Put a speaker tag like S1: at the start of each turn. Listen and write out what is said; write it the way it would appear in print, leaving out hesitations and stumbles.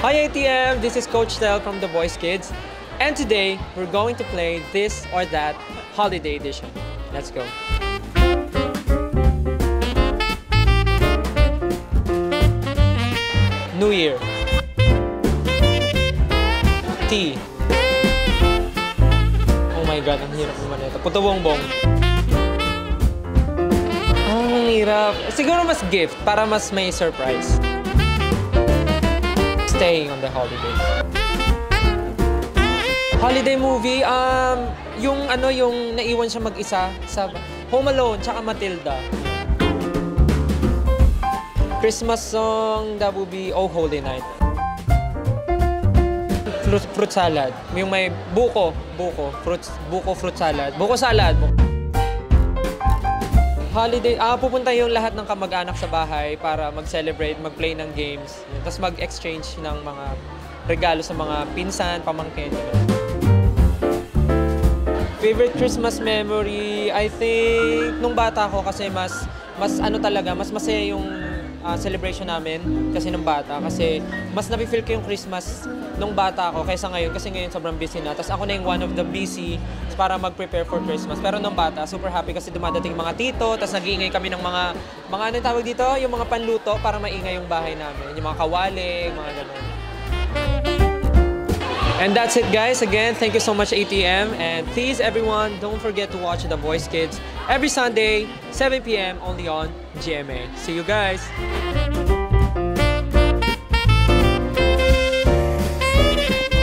S1: Hi ATM, this is Coach Tel from The Voice Kids, and today we're going to play This or That Holiday Edition. Let's go. New Year. T. Oh my God, ang hirap naman ito. Puto bongbong. Ang hirap. Siguro mas gift para mas may surprise. Staying on the holidays. Holiday movie, yung naiwan siya mag-isa sa Home Alone tsaka Matilda. Christmas song, that would be Oh Holy Night. Fruit salad, yung may buko fruit salad. Buko salad. Holiday, pupunta yung lahat ng kamag-anak sa bahay para mag-celebrate, mag-play ng games, tapos mag-exchange ng mga regalo sa mga pinsan, pamangkin. Favorite Christmas memory, I think, nung bata ako kasi mas masaya yung celebration namin kasi nung bata. Kasi mas nafe-feel ko yung Christmas nung bata ako kaysa ngayon. Kasi ngayon sobrang busy na. Tapos ako na yung one of the busy para mag-prepare for Christmas. Pero nung bata, super happy kasi dumadating mga tito. Tapos nag-iingay kami ng mga ano tawag dito? Yung mga panluto para maingay yung bahay namin. Yung mga kawaling, mga ganun. And that's it guys. Again, thank you so much ATM. And please everyone, don't forget to watch The Voice Kids every Sunday, 7 p.m. only on GMA. See you guys!